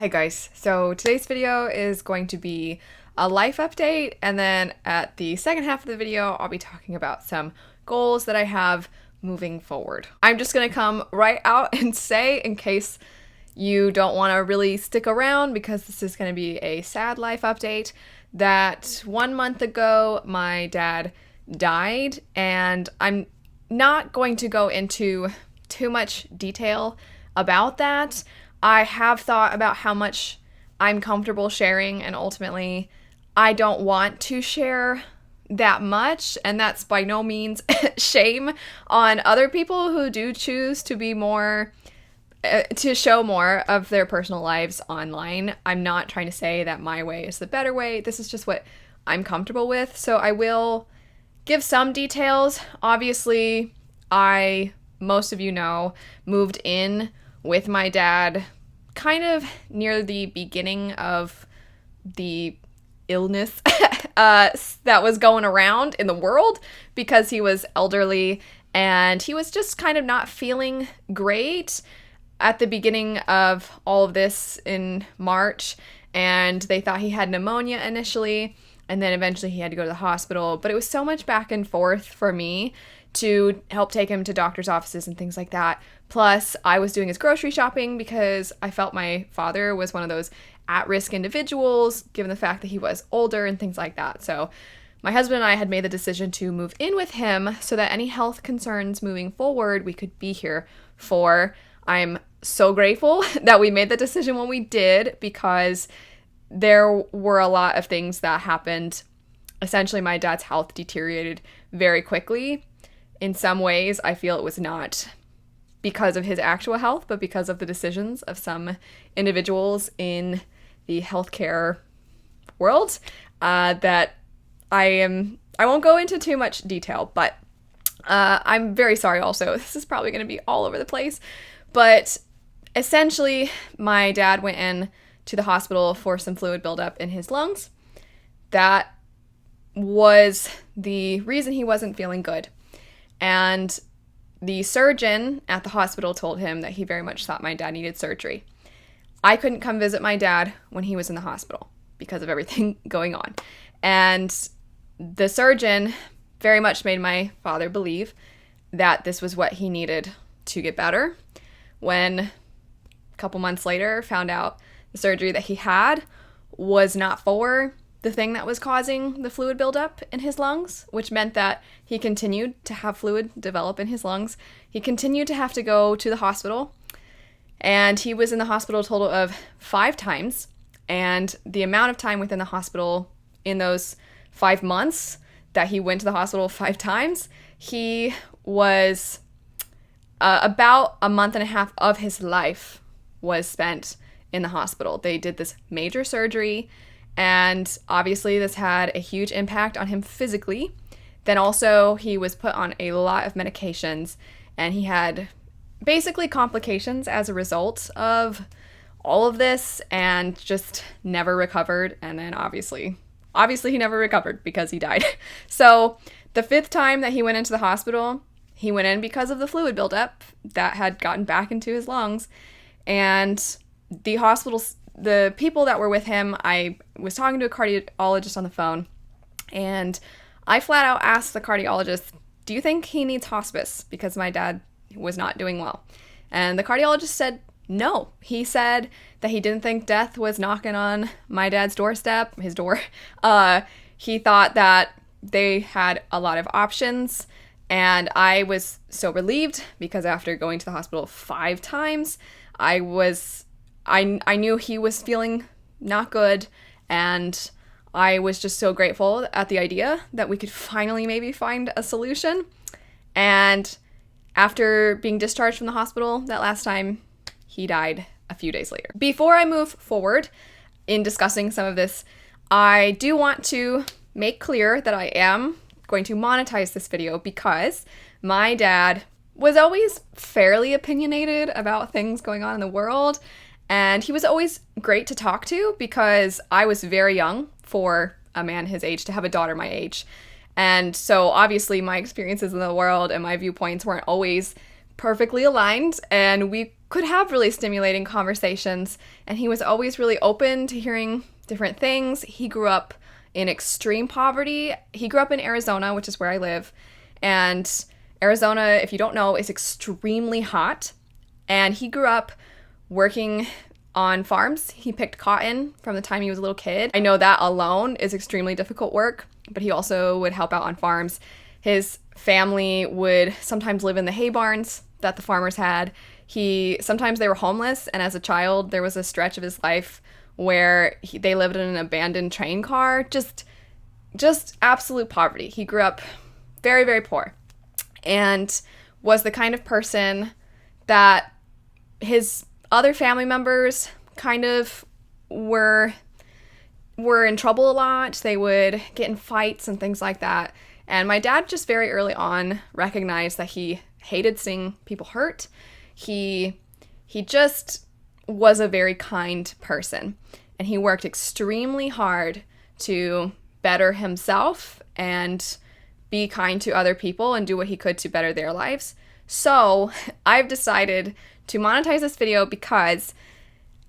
Hey guys, so today's video is going to be a life update, and then at the second half of the video, I'll be talking about some goals that I have moving forward. I'm just gonna come right out and say, in case you don't want to really stick around because this is gonna be a sad life update, that 1 month ago my dad died, and I'm not going to go into too much detail about that. I have thought about how much I'm comfortable sharing, and ultimately I don't want to share that much, and that's by no means shame on other people who do choose to be more to show more of their personal lives online. I'm not trying to say that my way is the better way. This is just what I'm comfortable with. So I will give some details. Obviously, most of you know, moved in with my dad kind of near the beginning of the illness that was going around in the world, because he was elderly and he was just kind of not feeling great at the beginning of all of this in March, and they thought he had pneumonia initially, and then eventually he had to go to the hospital. But it was so much back and forth for me to help take him to doctor's offices and things like that. Plus, I was doing his grocery shopping because I felt my father was one of those at-risk individuals, given the fact that he was older and things like that. So my husband and I had made the decision to move in with him so that any health concerns moving forward we could be here for. I'm so grateful that we made the decision when we did, because there were a lot of things that happened. Essentially, my dad's health deteriorated very quickly. In some ways, I feel it was not because of his actual health, but because of the decisions of some individuals in the healthcare world that I won't go into too much detail, but I'm very sorry also. This is probably going to be all over the place. But essentially, my dad went in to the hospital for some fluid buildup in his lungs. That was the reason he wasn't feeling good. And the surgeon at the hospital told him that he very much thought my dad needed surgery. I couldn't come visit my dad when he was in the hospital because of everything going on. And the surgeon very much made my father believe that this was what he needed to get better. When a couple months later found out the surgery that he had was not for the thing that was causing the fluid buildup in his lungs, which meant that he continued to have fluid develop in his lungs. He continued to have to go to the hospital, and he was in the hospital a total of 5 times. And the amount of time within the hospital in those 5 months that he went to the hospital 5 times, he was about a month and a half of his life was spent in the hospital. They did this major surgery, and obviously this had a huge impact on him physically. Then also he was put on a lot of medications, and he had basically complications as a result of all of this, and just never recovered. And then obviously he never recovered because he died. So the 5th time that he went into the hospital, he went in because of the fluid buildup that had gotten back into his lungs. And the people that were with him, I was talking to a cardiologist on the phone, and I flat out asked the cardiologist, do you think he needs hospice? Because my dad was not doing well. And the cardiologist said no. He said that he didn't think death was knocking on my dad's doorstep, his door. He thought that they had a lot of options, and I was so relieved because after going to the hospital 5 times, I knew he was feeling not good, and I was just so grateful at the idea that we could finally maybe find a solution. And after being discharged from the hospital that last time, he died a few days later. Before I move forward in discussing some of this, I do want to make clear that I am going to monetize this video because my dad was always fairly opinionated about things going on in the world. And he was always great to talk to because I was very young for a man his age to have a daughter my age. And so obviously my experiences in the world and my viewpoints weren't always perfectly aligned, and we could have really stimulating conversations, and he was always really open to hearing different things. He grew up in extreme poverty. He grew up in Arizona, which is where I live, and Arizona, if you don't know, is extremely hot, and he grew up working on farms. He picked cotton from the time he was a little kid. I know that alone is extremely difficult work, but he also would help out on farms. His family would sometimes live in the hay barns that the farmers had. Sometimes they were homeless, and as a child, there was a stretch of his life where they lived in an abandoned train car. Just absolute poverty. He grew up very, very poor, and was the kind of person that his other family members kind of were in trouble a lot. They would get in fights and things like that. And my dad just very early on recognized that he hated seeing people hurt. He just was a very kind person, and he worked extremely hard to better himself and be kind to other people and do what he could to better their lives. So I've decided to monetize this video because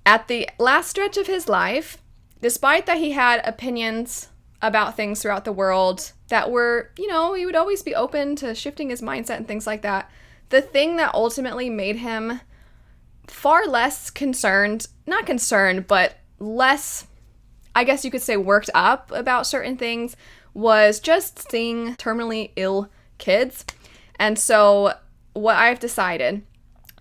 at the last stretch of his life, despite that he had opinions about things throughout the world that were, he would always be open to shifting his mindset and things like that, the thing that ultimately made him far less not concerned, but less, I guess you could say, worked up about certain things, was just seeing terminally ill kids. And so what I've decided,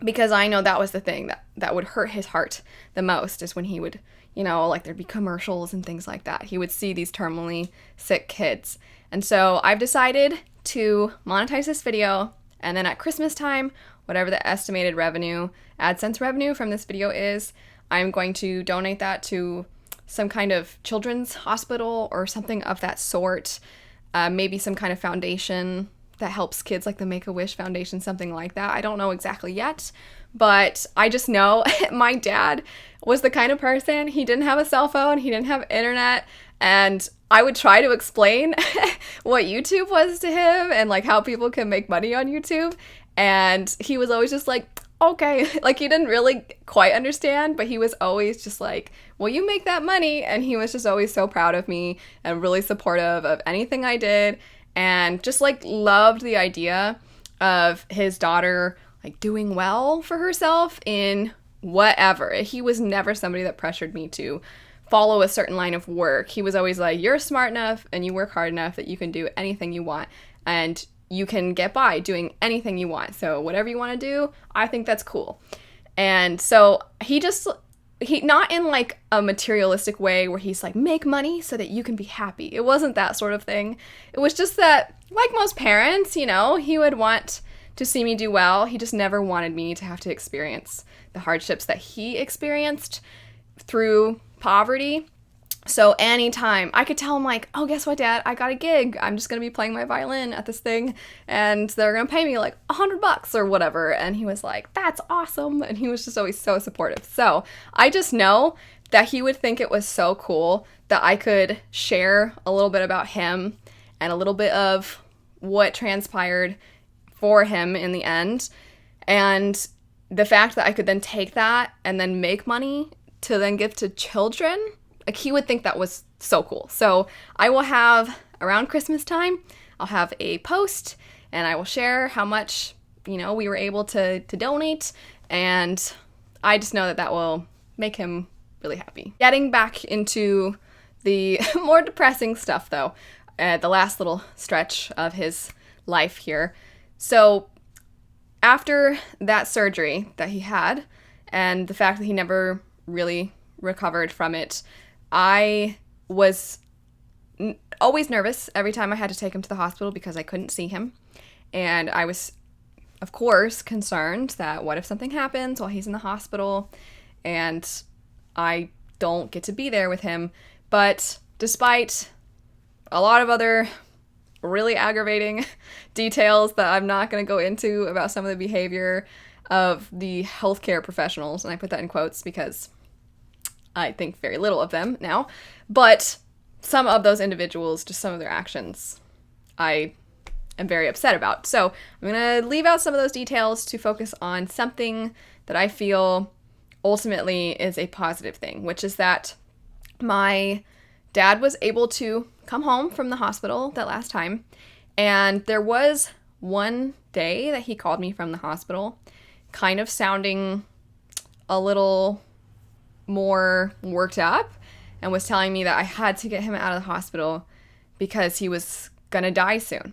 because I know that was the thing that would hurt his heart the most, is when he would, like there'd be commercials and things like that. He would see these terminally sick kids. And so I've decided to monetize this video, and then at Christmas time, whatever the estimated AdSense revenue from this video is, I'm going to donate that to some kind of children's hospital or something of that sort. Maybe some kind of foundation that helps kids, like the Make-A-Wish Foundation, something like that. I don't know exactly yet, but I just know my dad was the kind of person, he didn't have a cell phone, he didn't have internet, and I would try to explain what YouTube was to him and like how people can make money on YouTube, and he was always just like, okay, like he didn't really quite understand, but he was always just like, well, you make that money, and he was just always so proud of me and really supportive of anything I did, and just like loved the idea of his daughter like doing well for herself in whatever. He was never somebody that pressured me to follow a certain line of work. He was always like, you're smart enough and you work hard enough that you can do anything you want, and you can get by doing anything you want. So whatever you want to do, I think that's cool. And so he not in like a materialistic way where he's like, make money so that you can be happy. It wasn't that sort of thing. It was just that, like most parents, he would want to see me do well. He just never wanted me to have to experience the hardships that he experienced through poverty. So anytime I could tell him like, oh, guess what, Dad? I got a gig. I'm just going to be playing my violin at this thing, and they're going to pay me like $100 or whatever. And he was like, that's awesome. And he was just always so supportive. So I just know that he would think it was so cool that I could share a little bit about him and a little bit of what transpired for him in the end. And the fact that I could then take that and then make money to then give to children, like he would think that was so cool. So I will have, around Christmas time, I'll have a post and I will share how much, we were able to donate. And I just know that will make him really happy. Getting back into the more depressing stuff though, the last little stretch of his life here. So after that surgery that he had, and the fact that he never really recovered from it, I was always nervous every time I had to take him to the hospital because I couldn't see him. And I was, of course, concerned that what if something happens while he's in the hospital and I don't get to be there with him. But despite a lot of other really aggravating details that I'm not going to go into about some of the behavior of the healthcare professionals, and I put that in quotes because I think very little of them now, but some of those individuals, just some of their actions, I am very upset about. So I'm going to leave out some of those details to focus on something that I feel ultimately is a positive thing, which is that my dad was able to come home from the hospital that last time. And there was one day that he called me from the hospital, kind of sounding a little more worked up, and was telling me that I had to get him out of the hospital because he was gonna die soon.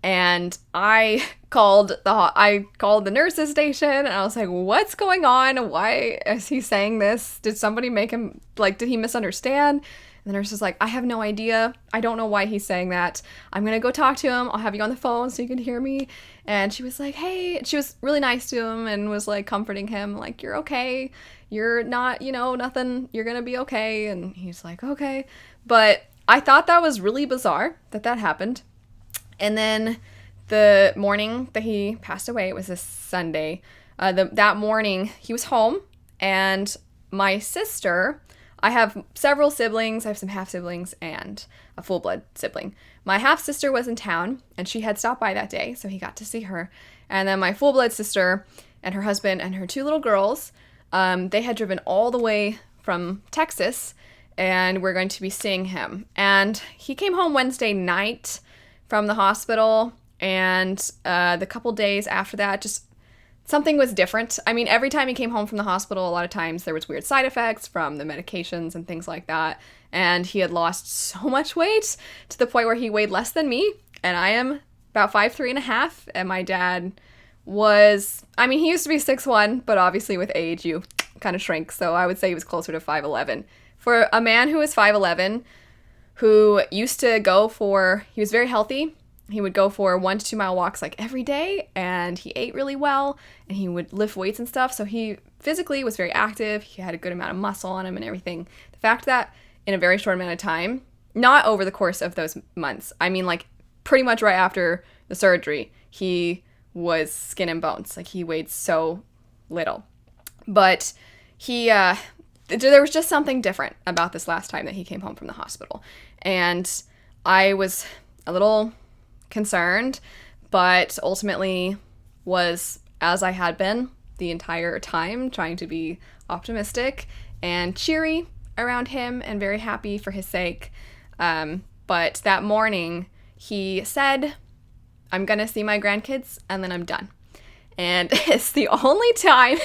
And I called the nurse's station, and I was like, what's going on? Why is he saying this? Did somebody make him, like, did he misunderstand? And the nurse was like, I have no idea. I don't know why he's saying that. I'm gonna go talk to him. I'll have you on the phone so you can hear me. And she was like, hey, she was really nice to him and was like comforting him, like, you're okay. You're not, nothing, you're gonna be okay. And he's like, okay. But I thought that was really bizarre that happened. And then the morning that he passed away, it was a Sunday, that morning he was home, and my sister, I have several siblings, I have some half-siblings and a full-blood sibling. My half-sister was in town, and she had stopped by that day, so he got to see her. And then my full-blood sister and her husband and her 2 little girls, they had driven all the way from Texas, and we're going to be seeing him. And he came home Wednesday night from the hospital, and the couple days after that, just something was different. I mean, every time he came home from the hospital, a lot of times there was weird side effects from the medications and things like that, and he had lost so much weight to the point where he weighed less than me, and I am about 5'3.5", and my dad was, I mean, he used to be 6'1", but obviously with age you kind of shrink, so I would say he was closer to 5'11". For a man who is 5'11", who used to he was very healthy. He would go for 1 to 2 mile walks like every day, and he ate really well, and he would lift weights and stuff. So he physically was very active. He had a good amount of muscle on him and everything. The fact that in a very short amount of time, not over the course of those months, I mean like pretty much right after the surgery, he was skin and bones. Like he weighed so little. But there was just something different about this last time that he came home from the hospital. And I was a little concerned, but ultimately was, as I had been the entire time, trying to be optimistic and cheery around him and very happy for his sake. But that morning he said, I'm gonna see my grandkids and then I'm done. And it's the only time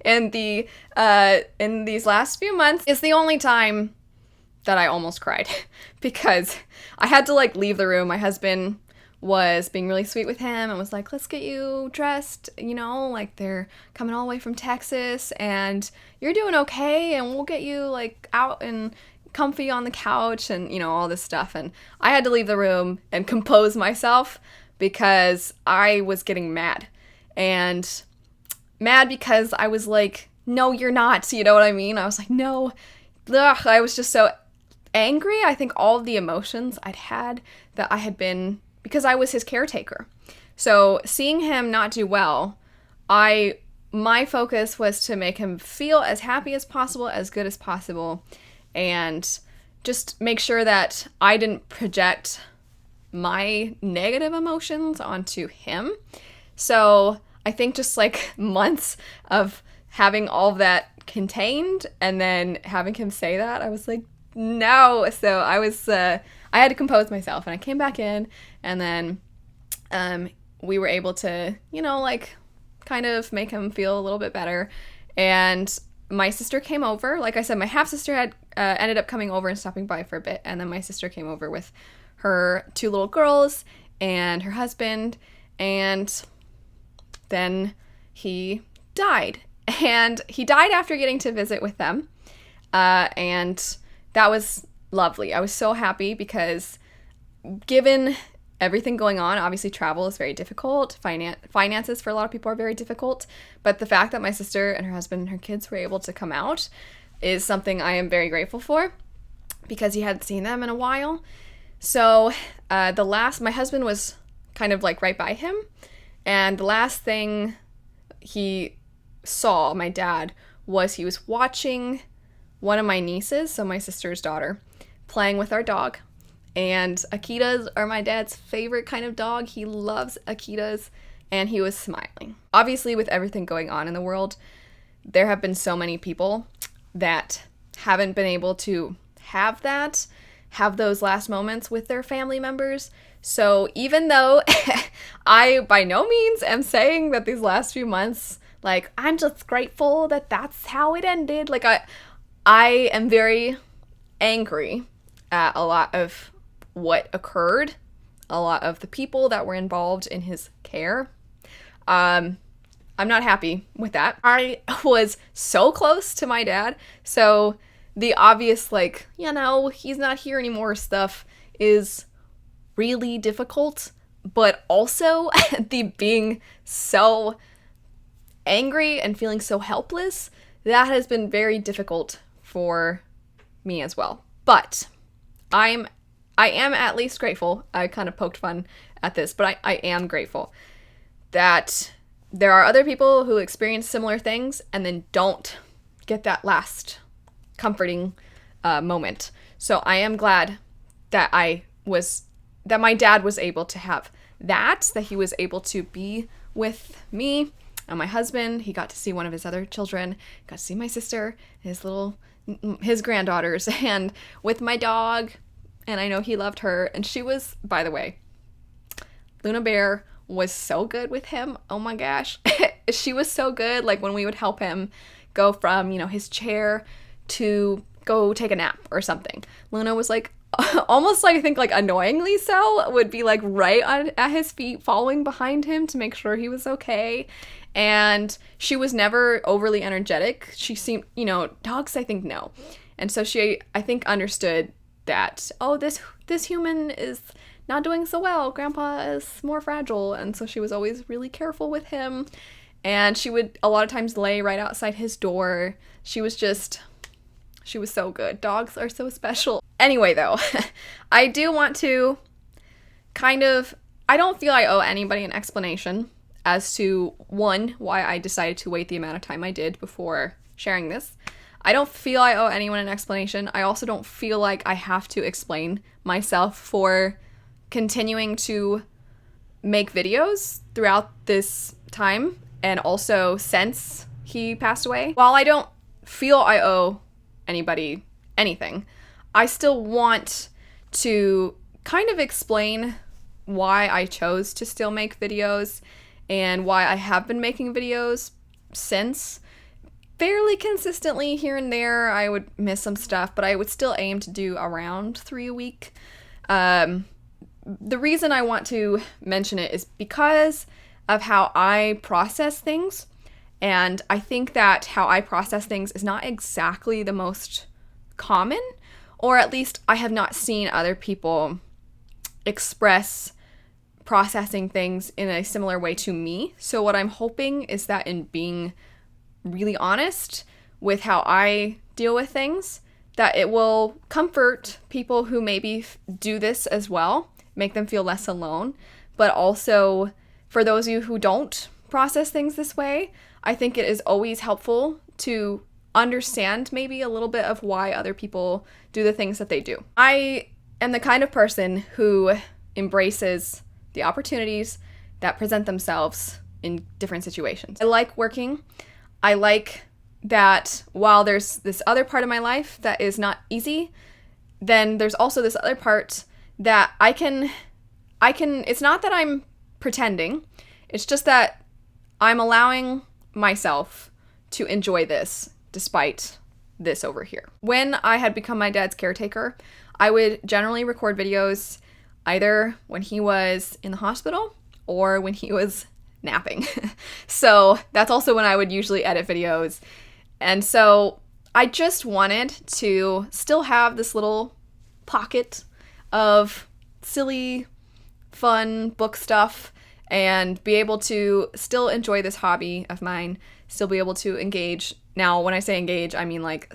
in these last few months, it's the only time that I almost cried because I had to like leave the room. My husband was being really sweet with him and was like, let's get you dressed, like they're coming all the way from Texas and you're doing okay and we'll get you like out and comfy on the couch and, all this stuff. And I had to leave the room and compose myself because I was getting mad. And mad because I was like, no, you're not. You know what I mean? I was like, no. Ugh, I was just so angry. I think all of the emotions I'd had that I had been, because I was his caretaker. So seeing him not do well, my focus was to make him feel as happy as possible, as good as possible, and just make sure that I didn't project my negative emotions onto him. So I think just like months of having all of that contained and then having him say that, I was like, no. So I had to compose myself, and I came back in, and then we were able to, like kind of make him feel a little bit better. And my sister came over. Like I said, my half-sister had ended up coming over and stopping by for a bit, and then my sister came over with her 2 little girls and her husband, and then he died. And he died after getting to visit with them. And that was lovely. I was so happy because given everything going on, obviously travel is very difficult. Finances for a lot of people are very difficult. But the fact that my sister and her husband and her kids were able to come out is something I am very grateful for because he hadn't seen them in a while. So my husband was kind of like right by him. And the last thing he saw, my dad, was he was watching one of my nieces, so my sister's daughter, playing with our dog. And Akitas are my dad's favorite kind of dog. He loves Akitas, and he was smiling. Obviously, with everything going on in the world, there have been so many people that haven't been able to have those last moments with their family members. So even though I by no means am saying that these last few months, like, I'm just grateful that that's how it ended. Like, I am very angry at a lot of what occurred, a lot of the people that were involved in his care. I'm not happy with that. I was so close to my dad, so the obvious, like, he's not here anymore stuff is really difficult, but also the being so angry and feeling so helpless, that has been very difficult for me as well. But I am at least grateful. I kind of poked fun at this, but I am grateful that there are other people who experience similar things and then don't get that last comforting moment. So I am glad that my dad was able to have that he was able to be with me and my husband. He got to see one of his other children, got to see my sister, his granddaughters, and with my dog, and I know he loved her. And she was, by the way, Luna Bear was so good with him. Oh my gosh. She was so good. Like, when we would help him go from, his chair to go take a nap or something, Luna was like, almost like, I think, like, annoyingly so, would be like right at his feet, following behind him to make sure he was okay. And she was never overly energetic. She seemed, dogs, I think, no. And so she, I think, understood that, oh, this human is not doing so well. Grandpa is more fragile. And so she was always really careful with him. And she would a lot of times lay right outside his door. She was so good. Dogs are so special. Anyway, though, I do want to I don't feel I owe anybody an explanation as to, one, why I decided to wait the amount of time I did before sharing this. I don't feel I owe anyone an explanation. I also don't feel like I have to explain myself for continuing to make videos throughout this time and also since he passed away. While I don't feel I owe anybody anything, I still want to kind of explain why I chose to still make videos and why I have been making videos since fairly consistently. Here and there I would miss some stuff, but I would still aim to do around 3 a week. The reason I want to mention it is because of how I process things, and I think that how I process things is not exactly the most common, or at least I have not seen other people express processing things in a similar way to me. So what I'm hoping is that in being really honest with how I deal with things, that it will comfort people who maybe do this as well, make them feel less alone. But also, for those of you who don't process things this way, I think it is always helpful to understand maybe a little bit of why other people do the things that they do. I am the kind of person who embraces the opportunities that present themselves in different situations. I like working. I like that while there's this other part of my life that is not easy, then there's also this other part that I can, it's not that I'm pretending, it's just that I'm allowing myself to enjoy this despite this over here. When I had become my dad's caretaker, I would generally record videos either when he was in the hospital or when he was napping. So that's also when I would usually edit videos. And so I just wanted to still have this little pocket of silly, fun book stuff and be able to still enjoy this hobby of mine, still be able to engage. Now, when I say engage, I mean like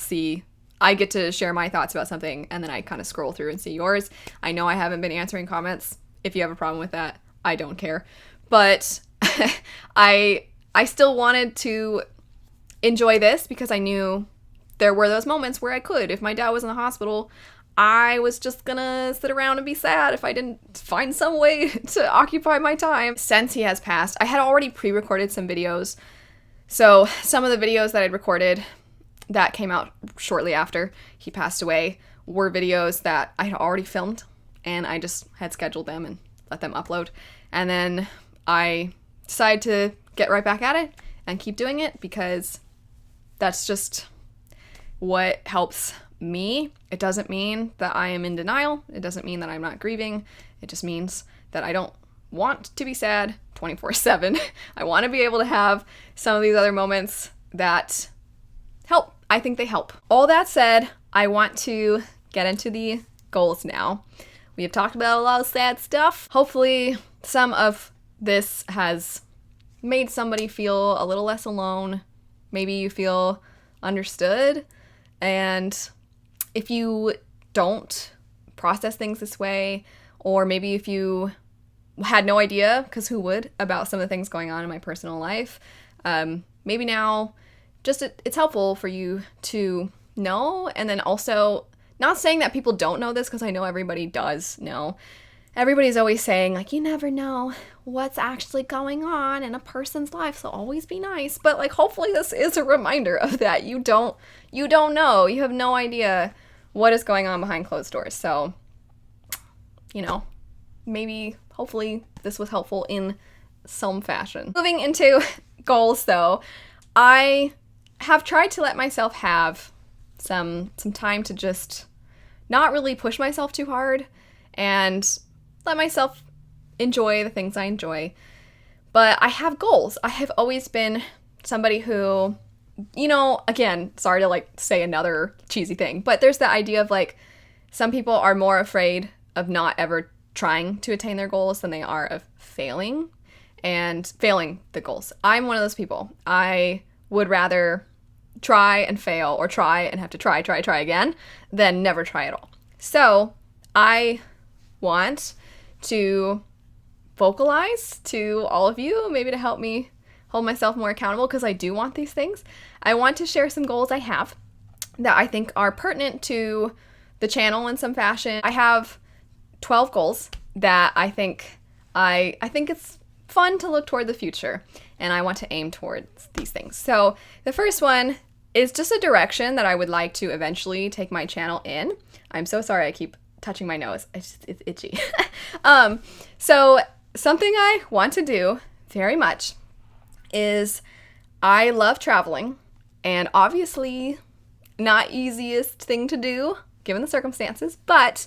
I get to share my thoughts about something and then I kind of scroll through and see yours. I know I haven't been answering comments. If you have a problem with that, I don't care. But I still wanted to enjoy this because I knew there were those moments where I could. If my dad was in the hospital, I was just gonna sit around and be sad if I didn't find some way to occupy my time. Since he has passed, I had already pre-recorded some videos So some of the videos that I'd recorded that came out shortly after he passed away were videos that I had already filmed, and I just had scheduled them and let them upload. And then I decided to get right back at it and keep doing it because that's just what helps me. It doesn't mean that I am in denial. It doesn't mean that I'm not grieving. It just means that I don't want to be sad 24/7. I want to be able to have some of these other moments that help. I think they help. All that said, I want to get into the goals now. We have talked about a lot of sad stuff. Hopefully some of this has made somebody feel a little less alone. Maybe you feel understood. And if you don't process things this way, or maybe if you had no idea, because who would, about some of the things going on in my personal life, maybe now just it's helpful for you to know. And then also, not saying that people don't know this, because I know everybody does know. Everybody's always saying, like, you never know what's actually going on in a person's life, so always be nice. But, like, hopefully this is a reminder of that. You don't know. You have no idea what is going on behind closed doors. So, you know, maybe, hopefully this was helpful in some fashion. Moving into goals, though, I have tried to let myself have some time to just not really push myself too hard and let myself enjoy the things I enjoy. But I have goals. I have always been somebody who, you know, again, sorry to like say another cheesy thing, but there's the idea of like some people are more afraid of not ever trying to attain their goals than they are of failing the goals. I'm one of those people. I would rather try and fail or try and have to try again than never try at all. So I want to vocalize to all of you, maybe to help me hold myself more accountable, because I do want these things. I want to share some goals I have that I think are pertinent to the channel in some fashion. I have 12 goals that I think it's fun to look toward the future, and I want to aim towards these things. So the first one is just a direction that I would like to eventually take my channel in. I'm so sorry I keep touching my nose. It's itchy. So something I want to do very much is I love traveling, and obviously not easiest thing to do given the circumstances, but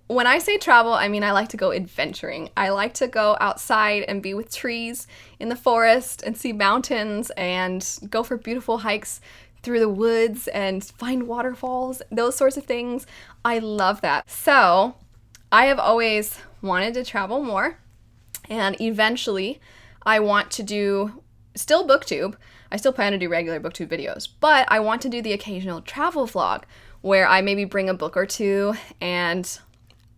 when I say travel, I mean I like to go adventuring. I like to go outside and be with trees in the forest and see mountains and go for beautiful hikes through the woods and find waterfalls, those sorts of things. I love that. So I have always wanted to travel more, and eventually I want to do still booktube. I still plan to do regular booktube videos, but I want to do the occasional travel vlog where I maybe bring a book or two and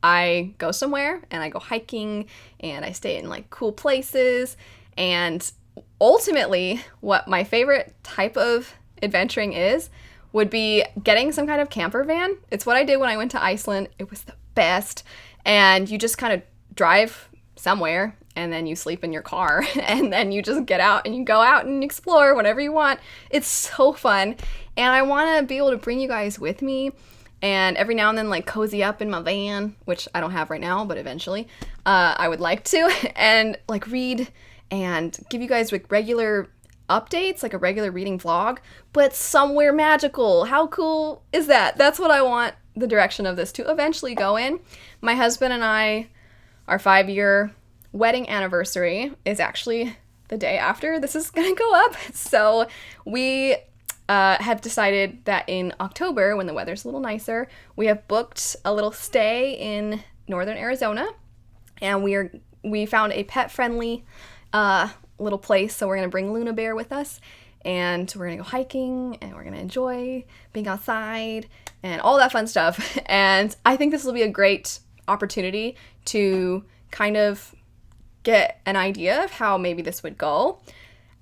I go somewhere and I go hiking and I stay in like cool places. And ultimately what my favorite type of adventuring would be getting some kind of camper van. It's what I did when I went to Iceland. It was the best. And you just kind of drive somewhere and then you sleep in your car and then you just get out and you go out and explore whenever you want. It's so fun. And I want to be able to bring you guys with me and every now and then like cozy up in my van, which I don't have right now, but eventually I would like to, and like read and give you guys like regular updates, like a regular reading vlog, but somewhere magical. How cool is that? That's what I want the direction of this to eventually go in. My husband and I, our 5-year wedding anniversary is actually the day after this is gonna go up. So we have decided that in October, when the weather's a little nicer, we have booked a little stay in northern Arizona, and we found a pet-friendly little place. So we're gonna bring Luna Bear with us, and we're gonna go hiking, and we're gonna enjoy being outside and all that fun stuff. And I think this will be a great opportunity to kind of get an idea of how maybe this would go.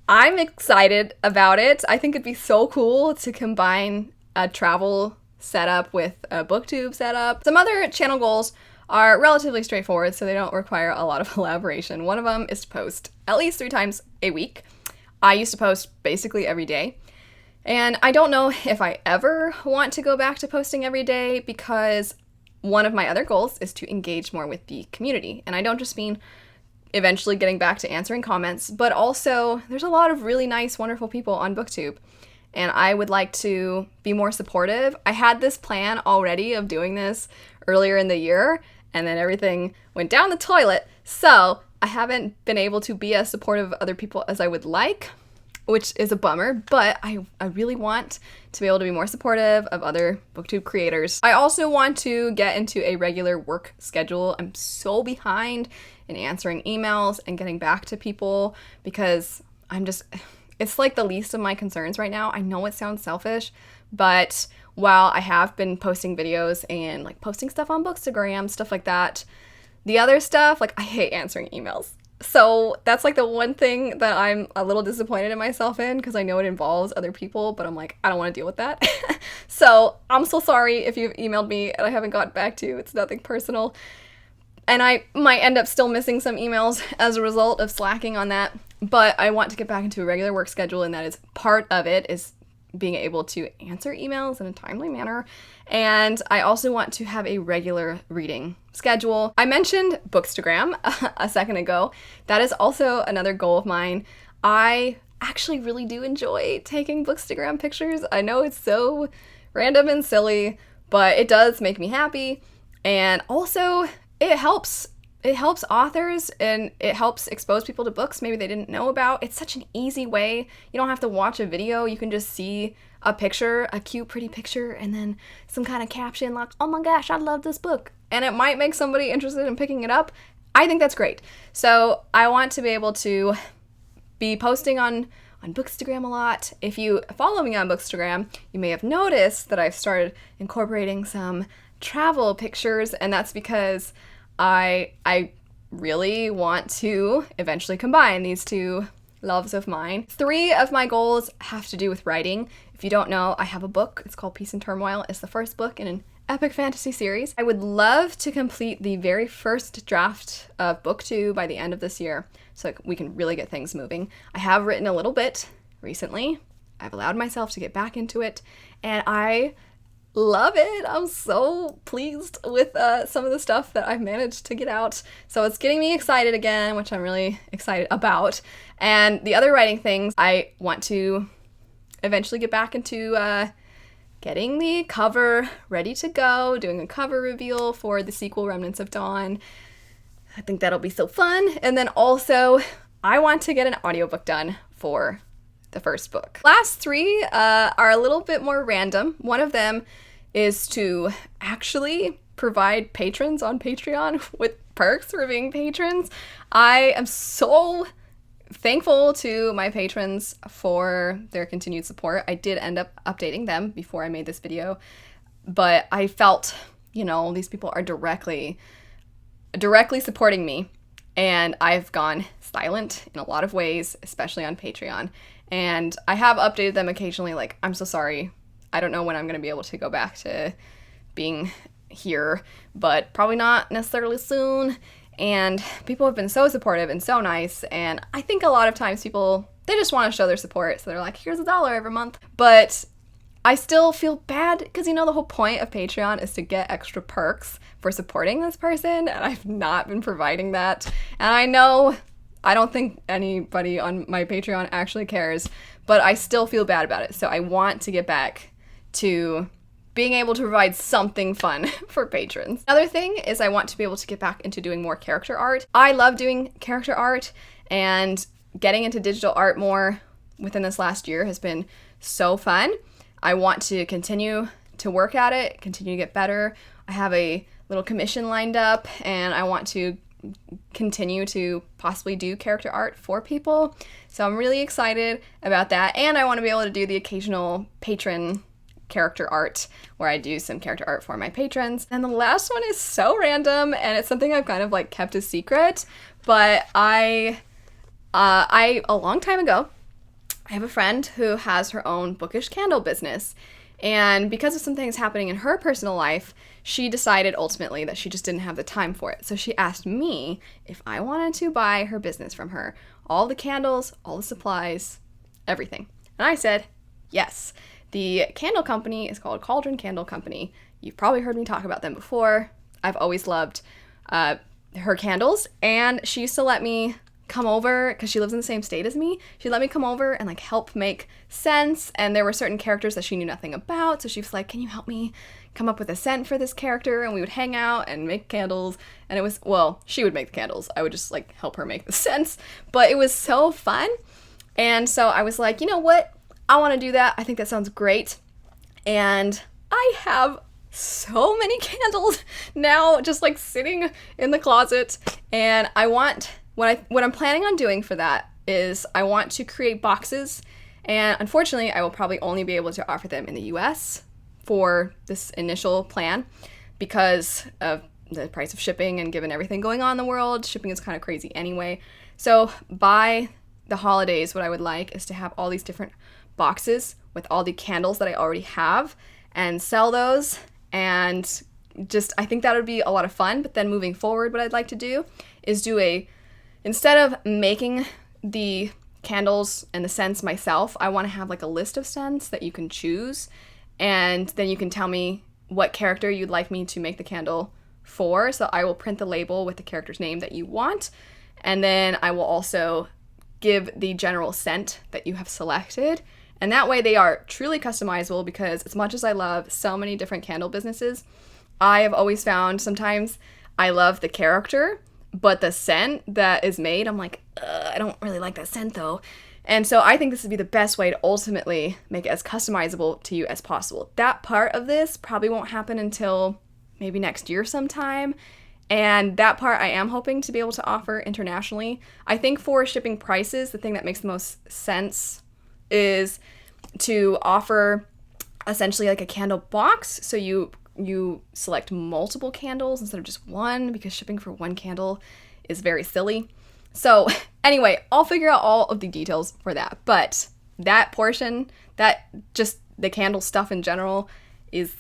I'm excited about it. I think it'd be so cool to combine a travel setup with a booktube setup. Some other channel goals are relatively straightforward, so they don't require a lot of elaboration. One of them is to post at least 3 times a week. I used to post basically every day. And I don't know if I ever want to go back to posting every day because one of my other goals is to engage more with the community. And I don't just mean eventually getting back to answering comments, but also there's a lot of really nice, wonderful people on BookTube. And I would like to be more supportive. I had this plan already of doing this earlier in the year, and then everything went down the toilet. So I haven't been able to be as supportive of other people as I would like, which is a bummer, but I really want to be able to be more supportive of other BookTube creators. I also want to get into a regular work schedule. I'm so behind in answering emails and getting back to people because it's like the least of my concerns right now. I know it sounds selfish, but while I have been posting videos and like posting stuff on Bookstagram, stuff like that, the other stuff, like I hate answering emails. So that's like the one thing that I'm a little disappointed in myself in because I know it involves other people, but I'm like, I don't want to deal with that. So I'm so sorry if you've emailed me and I haven't got back to you. It's nothing personal. And I might end up still missing some emails as a result of slacking on that. But I want to get back into a regular work schedule, and that is part of it is being able to answer emails in a timely manner. And I also want to have a regular reading schedule. I mentioned Bookstagram a second ago. That is also another goal of mine. I actually really do enjoy taking Bookstagram pictures. I know it's so random and silly, but it does make me happy. And also it helps authors and it helps expose people to books maybe they didn't know about. It's such an easy way. You don't have to watch a video. You can just see a picture, a cute, pretty picture, and then some kind of caption like, oh my gosh, I love this book. And it might make somebody interested in picking it up. I think that's great. So I want to be able to be posting on Bookstagram a lot. If you follow me on Bookstagram, you may have noticed that I've started incorporating some travel pictures, and that's because I really want to eventually combine these two loves of mine. 3 of my goals have to do with writing. If you don't know, I have a book. It's called Peace and Turmoil. It's the first book in an epic fantasy series. I would love to complete the very first draft of book 2 by the end of this year so we can really get things moving. I have written a little bit recently. I've allowed myself to get back into it, and I love it. I'm so pleased with some of the stuff that I've managed to get out. So it's getting me excited again, which I'm really excited about. And the other writing things, I want to eventually get back into getting the cover ready to go, doing a cover reveal for the sequel, Remnants of Dawn. I think that'll be so fun. And then also, I want to get an audiobook done for the first book. Last 3 are a little bit more random. One of them is to actually provide patrons on Patreon with perks for being patrons. I am so thankful to my patrons for their continued support. I did end up updating them before I made this video, but I felt, these people are directly supporting me, and I've gone silent in a lot of ways, especially on Patreon. And I have updated them occasionally, like, I'm so sorry. I don't know when I'm going to be able to go back to being here, but probably not necessarily soon. And people have been so supportive and so nice. And I think a lot of times people, they just want to show their support. So they're like, here's $1 every month. But I still feel bad because, the whole point of Patreon is to get extra perks for supporting this person. And I've not been providing that. And I don't think anybody on my Patreon actually cares, but I still feel bad about it. So I want to get back to being able to provide something fun for patrons. Another thing is I want to be able to get back into doing more character art. I love doing character art, and getting into digital art more within this last year has been so fun. I want to continue to work at it, continue to get better. I have a little commission lined up, and I want to continue to possibly do character art for people. So I'm really excited about that, and I want to be able to do the occasional patron character art where I do some character art for my patrons. And the last one is so random, and it's something I've kind of like kept a secret, but I a long time ago, I have a friend who has her own bookish candle business, and because of some things happening in her personal life, she decided ultimately that she just didn't have the time for it. So she asked me if I wanted to buy her business from her. All the candles, all the supplies, everything. And I said, yes. The candle company is called Cauldron Candle Company. You've probably heard me talk about them before. I've always loved her candles, and she used to let me come over, because she lives in the same state as me. She'd let me come over and like help make scents, and there were certain characters that she knew nothing about, so she was like, can you help me come up with a scent for this character? And we would hang out and make candles, and it was, well, she would make the candles, I would just like help her make the scents, but it was so fun. And so I was like, you know what, I want to do that. I think that sounds great. And I have so many candles now just like sitting in the closet, and I want, what I'm planning on doing for that is I want to create boxes, and unfortunately I will probably only be able to offer them in the US for this initial plan because of the price of shipping, and given everything going on in the world, shipping is kind of crazy anyway. So by the holidays, what I would like is to have all these different boxes with all the candles that I already have and sell those, and just, I think that would be a lot of fun. But then moving forward, what I'd like to do is do instead of making the candles and the scents myself, I want to have like a list of scents that you can choose, and then you can tell me what character you'd like me to make the candle for. So I will print the label with the character's name that you want, and then I will also give the general scent that you have selected. And that way they are truly customizable, because as much as I love so many different candle businesses, I have always found sometimes I love the character, but the scent that is made, I'm like, I don't really like that scent though. And so I think this would be the best way to ultimately make it as customizable to you as possible. That part of this probably won't happen until maybe next year sometime. And that part I am hoping to be able to offer internationally. I think for shipping prices, the thing that makes the most sense is to offer essentially like a candle box. So you select multiple candles instead of just one, because shipping for one candle is very silly. So anyway, I'll figure out all of the details for that. But that portion, that just the candle stuff in general, is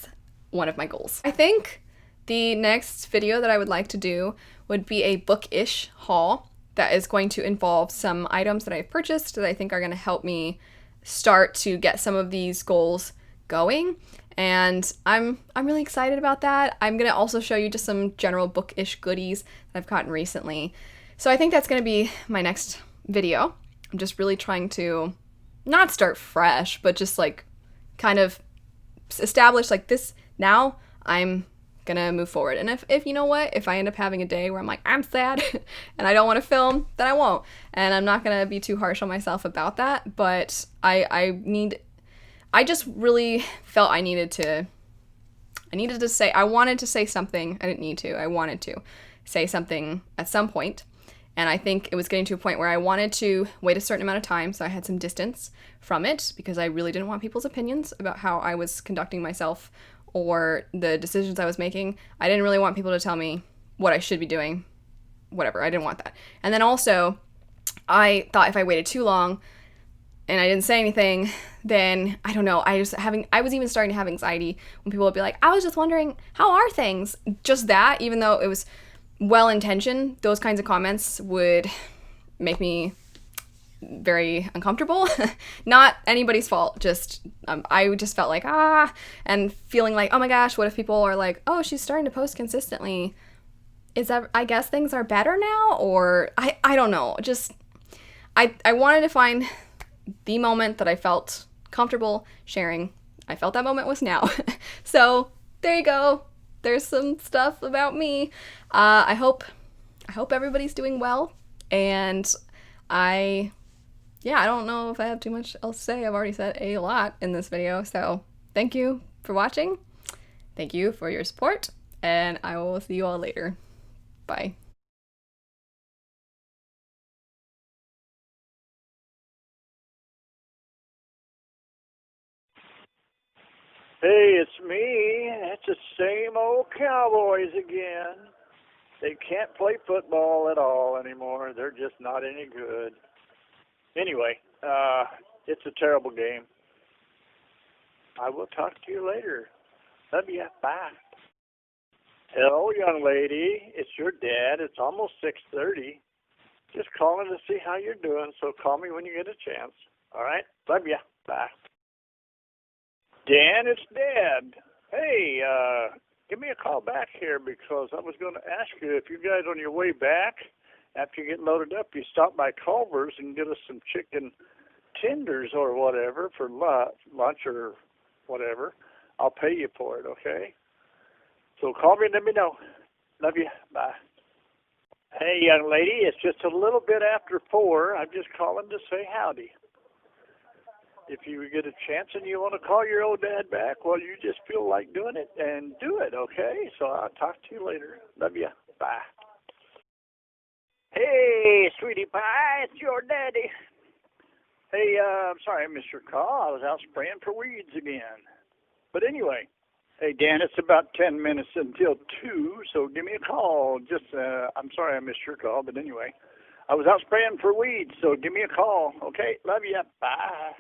one of my goals. I think the next video that I would like to do would be a bookish haul that is going to involve some items that I've purchased that I think are going to help me start to get some of these goals going. And I'm really excited about that. I'm going to also show you just some general bookish goodies that I've gotten recently. So I think that's going to be my next video. I'm just really trying to not start fresh, but just like kind of establish like this. Now I'm gonna move forward. And if you know what, if I end up having a day where I'm like, I'm sad and I don't want to film, then I won't. And I'm not gonna be too harsh on myself about that. But I just really felt I wanted to say something. I didn't need to. I wanted to say something at some point. And I think it was getting to a point where I wanted to wait a certain amount of time, so I had some distance from it, because I really didn't want people's opinions about how I was conducting myself or the decisions I was making. I didn't really want people to tell me what I should be doing, whatever. I didn't want that. And then also, I thought if I waited too long and I didn't say anything, then I don't know, I was even starting to have anxiety when people would be like, I was just wondering, how are things? Just that, even though it was well-intentioned, those kinds of comments would make me very uncomfortable. Not anybody's fault, just I just felt like and feeling like, oh my gosh, what if people are like, oh, she's starting to post consistently, is that, I guess things are better now? Or I don't know, just I wanted to find the moment that I felt comfortable sharing. I felt that moment was now. So there you go, there's some stuff about me. I hope everybody's doing well, and I don't know if I have too much else to say. I've already said a lot in this video, so thank you for watching. Thank you for your support, and I will see you all later. Bye. Hey, it's me. It's the same old Cowboys again. They can't play football at all anymore. They're just not any good. Anyway, it's a terrible game. I will talk to you later. Love you. Bye. Hello, young lady. It's your dad. It's almost 6:30. Just calling to see how you're doing, so call me when you get a chance. All right. Love ya. Bye. Dan, it's Dad. Hey, give me a call back here because I was going to ask you if you guys on your way back, after you get loaded up, you stop by Culver's and get us some chicken tenders or whatever for lunch or whatever. I'll pay you for it, okay? So call me and let me know. Love you. Bye. Hey, young lady, it's just a little bit after 4. I'm just calling to say howdy. If you get a chance and you want to call your old dad back, well, you just feel like doing it, and do it, okay? So I'll talk to you later. Love you. Bye. Hey, sweetie pie, it's your daddy. Hey, I'm sorry I missed your call. I was out spraying for weeds again. But anyway, hey, Dan, it's about 10 minutes until 2, so give me a call. I'm sorry I missed your call, but anyway, I was out spraying for weeds, so give me a call, okay? Love you. Bye.